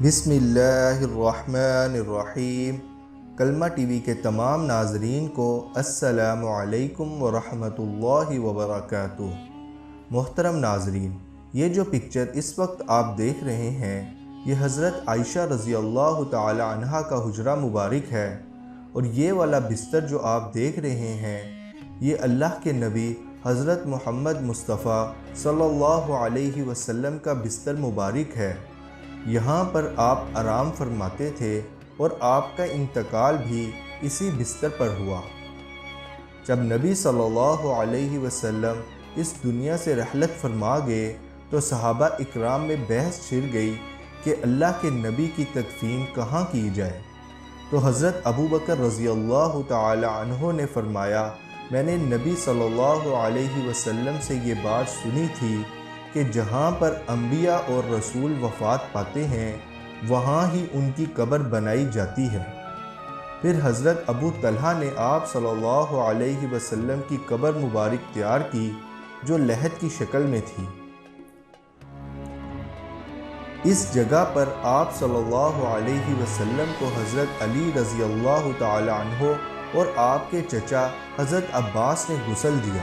بسم اللہ الرحمن الرحیم۔ کلمہ ٹی وی کے تمام ناظرین کو السلام علیکم ورحمۃ اللہ وبرکاتہ۔ محترم ناظرین، یہ جو پکچر اس وقت آپ دیکھ رہے ہیں یہ حضرت عائشہ رضی اللہ تعالی عنہا کا حجرہ مبارک ہے، اور یہ والا بستر جو آپ دیکھ رہے ہیں یہ اللہ کے نبی حضرت محمد مصطفیٰ صلی اللہ علیہ وسلم کا بستر مبارک ہے۔ یہاں پر آپ آرام فرماتے تھے اور آپ کا انتقال بھی اسی بستر پر ہوا۔ جب نبی صلی اللہ علیہ وسلم اس دنیا سے رحلت فرما گئے تو صحابہ اکرام میں بحث چھڑ گئی کہ اللہ کے نبی کی تدفین کہاں کی جائے۔ تو حضرت ابو بکر رضی اللہ تعالی عنہ نے فرمایا، میں نے نبی صلی اللہ علیہ وسلم سے یہ بات سنی تھی کہ جہاں پر انبیاء اور رسول وفات پاتے ہیں وہاں ہی ان کی قبر بنائی جاتی ہے۔ پھر حضرت ابو طلحہ نے آپ صلی اللہ علیہ وسلم کی قبر مبارک تیار کی جو لحد کی شکل میں تھی۔ اس جگہ پر آپ صلی اللہ علیہ وسلم کو حضرت علی رضی اللہ تعالی عنہ اور آپ کے چچا حضرت عباس نے غسل دیا،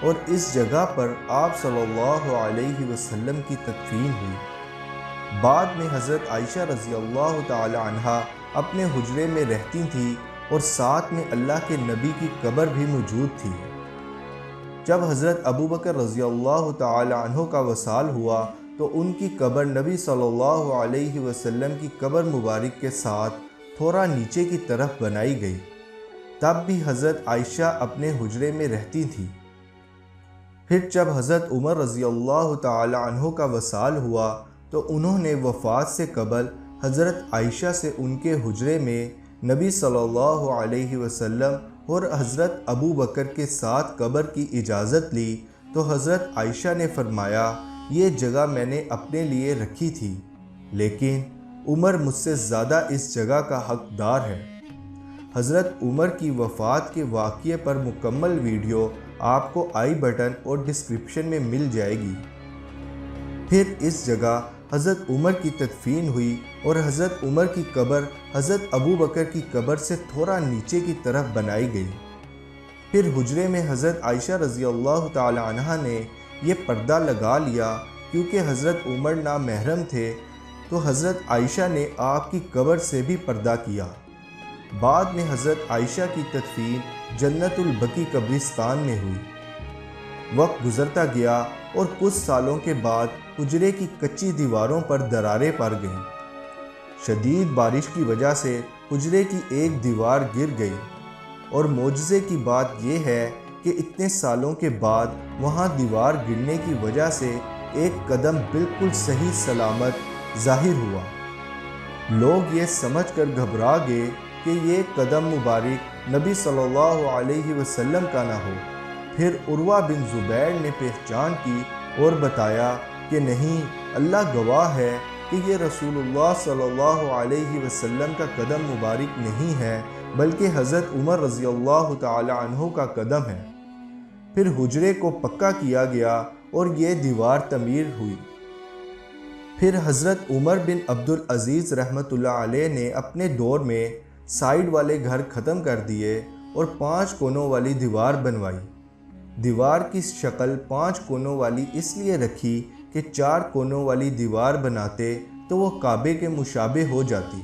اور اس جگہ پر آپ صلی اللہ علیہ وسلم کی تدفین ہوئی۔ بعد میں حضرت عائشہ رضی اللہ تعالی عنہا اپنے حجرے میں رہتی تھیں اور ساتھ میں اللہ کے نبی کی قبر بھی موجود تھی۔ جب حضرت ابو بکر رضی اللہ تعالی عنہ کا وصال ہوا تو ان کی قبر نبی صلی اللہ علیہ وسلم کی قبر مبارک کے ساتھ تھوڑا نیچے کی طرف بنائی گئی۔ تب بھی حضرت عائشہ اپنے حجرے میں رہتی تھی۔ پھر جب حضرت عمر رضی اللہ تعالی عنہ کا وصال ہوا تو انہوں نے وفات سے قبل حضرت عائشہ سے ان کے حجرے میں نبی صلی اللہ علیہ وسلم اور حضرت ابو بکر کے ساتھ قبر کی اجازت لی تو حضرت عائشہ نے فرمایا، یہ جگہ میں نے اپنے لیے رکھی تھی لیکن عمر مجھ سے زیادہ اس جگہ کا حقدار ہے۔ حضرت عمر کی وفات کے واقعے پر مکمل ویڈیو آپ کو آئی بٹن اور ڈسکرپشن میں مل جائے گی۔ پھر اس جگہ حضرت عمر کی تدفین ہوئی اور حضرت عمر کی قبر حضرت ابو بکر کی قبر سے تھوڑا نیچے کی طرف بنائی گئی۔ پھر حجرے میں حضرت عائشہ رضی اللہ تعالی عنہا نے یہ پردہ لگا لیا کیونکہ حضرت عمر نامحرم تھے، تو حضرت عائشہ نے آپ کی قبر سے بھی پردہ کیا۔ بعد میں حضرت عائشہ کی تدفین جنت البقیع قبرستان میں ہوئی۔ وقت گزرتا گیا اور کچھ سالوں کے بعد حجرے کی کچی دیواروں پر دراریں پڑ گئیں۔ شدید بارش کی وجہ سے حجرے کی ایک دیوار گر گئی، اور معجزے کی بات یہ ہے کہ اتنے سالوں کے بعد وہاں دیوار گرنے کی وجہ سے ایک قدم بالکل صحیح سلامت ظاہر ہوا۔ لوگ یہ سمجھ کر گھبرا گئے کہ یہ قدم مبارک نبی صلی اللہ علیہ وسلم کا نہ ہو۔ پھر عروہ بن زبیر نے پہچان کی اور بتایا کہ نہیں، اللہ گواہ ہے کہ یہ رسول اللہ صلی اللہ علیہ وسلم کا قدم مبارک نہیں ہے بلکہ حضرت عمر رضی اللہ تعالی عنہ کا قدم ہے۔ پھر حجرے کو پکا کیا گیا اور یہ دیوار تعمیر ہوئی۔ پھر حضرت عمر بن عبدالعزیز رحمۃ اللہ علیہ نے اپنے دور میں سائیڈ والے گھر ختم کر دیے اور 5 کونوں والی دیوار بنوائی۔ دیوار کی شکل 5 کونوں والی اس لیے رکھی کہ 4 کونوں والی دیوار بناتے تو وہ کعبے کے مشابہ ہو جاتی۔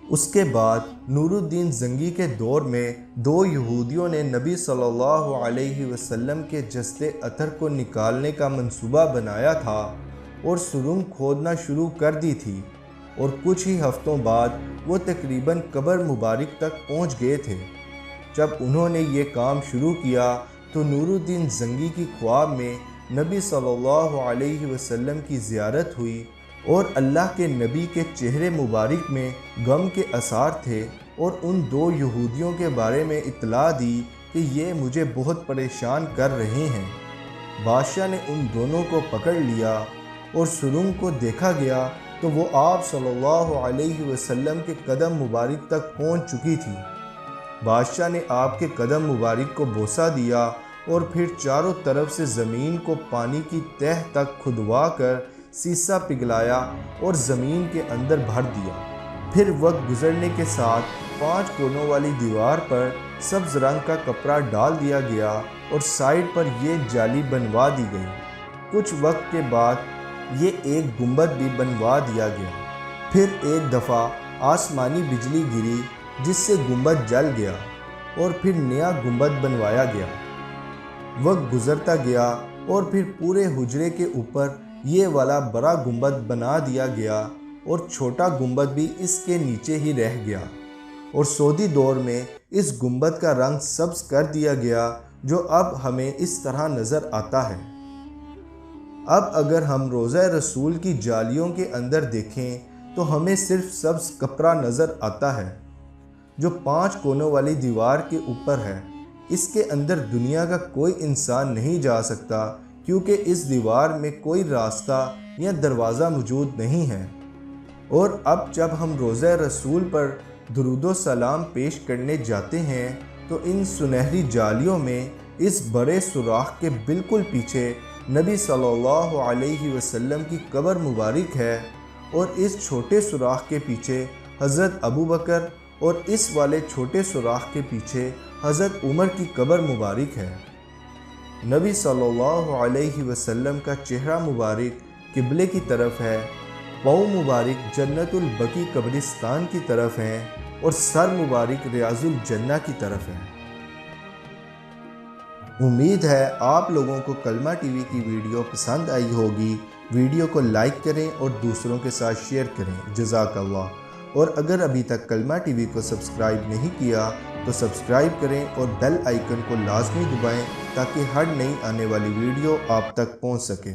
اس کے بعد نور الدین زنگی کے دور میں 2 یہودیوں نے نبی صلی اللہ علیہ وسلم کے جسد اطہر کو نکالنے کا منصوبہ بنایا تھا اور سرنگ کھودنا شروع کر دی تھی، اور کچھ ہی ہفتوں بعد وہ تقریباً قبر مبارک تک پہنچ گئے تھے۔ جب انہوں نے یہ کام شروع کیا تو نور الدین زنگی کی خواب میں نبی صلی اللہ علیہ وسلم کی زیارت ہوئی، اور اللہ کے نبی کے چہرے مبارک میں غم کے آثار تھے، اور ان 2 یہودیوں کے بارے میں اطلاع دی کہ یہ مجھے بہت پریشان کر رہے ہیں۔ بادشاہ نے ان دونوں کو پکڑ لیا اور سرنگ کو دیکھا گیا تو وہ آپ صلی اللہ علیہ وسلم کے قدم مبارک تک پہنچ چکی تھی۔ بادشاہ نے آپ کے قدم مبارک کو بوسہ دیا اور پھر چاروں طرف سے زمین کو پانی کی تہہ تک کھدوا کر سیسہ پگھلایا اور زمین کے اندر بھر دیا۔ پھر وقت گزرنے کے ساتھ 5 کونوں والی دیوار پر سبز رنگ کا کپڑا ڈال دیا گیا اور سائیڈ پر یہ جالی بنوا دی گئی۔ کچھ وقت کے بعد یہ ایک گنبد بھی بنوا دیا گیا۔ پھر ایک دفعہ آسمانی بجلی گری جس سے گنبد جل گیا اور پھر نیا گنبد بنوایا گیا۔ وقت گزرتا گیا اور پھر پورے حجرے کے اوپر یہ والا بڑا گنبد بنا دیا گیا اور چھوٹا گنبد بھی اس کے نیچے ہی رہ گیا، اور سعودی دور میں اس گنبد کا رنگ سبز کر دیا گیا جو اب ہمیں اس طرح نظر آتا ہے۔ اب اگر ہم روضہ رسول کی جالیوں کے اندر دیکھیں تو ہمیں صرف سبز کپڑا نظر آتا ہے جو 5 کونوں والی دیوار کے اوپر ہے۔ اس کے اندر دنیا کا کوئی انسان نہیں جا سکتا کیونکہ اس دیوار میں کوئی راستہ یا دروازہ موجود نہیں ہے۔ اور اب جب ہم روضہ رسول پر درود و سلام پیش کرنے جاتے ہیں تو ان سنہری جالیوں میں اس بڑے سوراخ کے بالکل پیچھے نبی صلی اللہ علیہ وسلم کی قبر مبارک ہے، اور اس چھوٹے سوراخ کے پیچھے حضرت ابوبکر اور اس والے چھوٹے سوراخ کے پیچھے حضرت عمر کی قبر مبارک ہے۔ نبی صلی اللہ علیہ وسلم کا چہرہ مبارک قبلے کی طرف ہے، پاؤں مبارک جنت البقیع قبرستان کی طرف ہیں اور سر مبارک ریاض الجنہ کی طرف ہے۔ امید ہے آپ لوگوں کو کلمہ ٹی وی کی ویڈیو پسند آئی ہوگی۔ ویڈیو کو لائک کریں اور دوسروں کے ساتھ شیئر کریں۔ جزاک اللہ۔ اور اگر ابھی تک کلمہ ٹی وی کو سبسکرائب نہیں کیا تو سبسکرائب کریں اور بیل آئیکن کو لازمی دبائیں تاکہ ہر نئی آنے والی ویڈیو آپ تک پہنچ سکے۔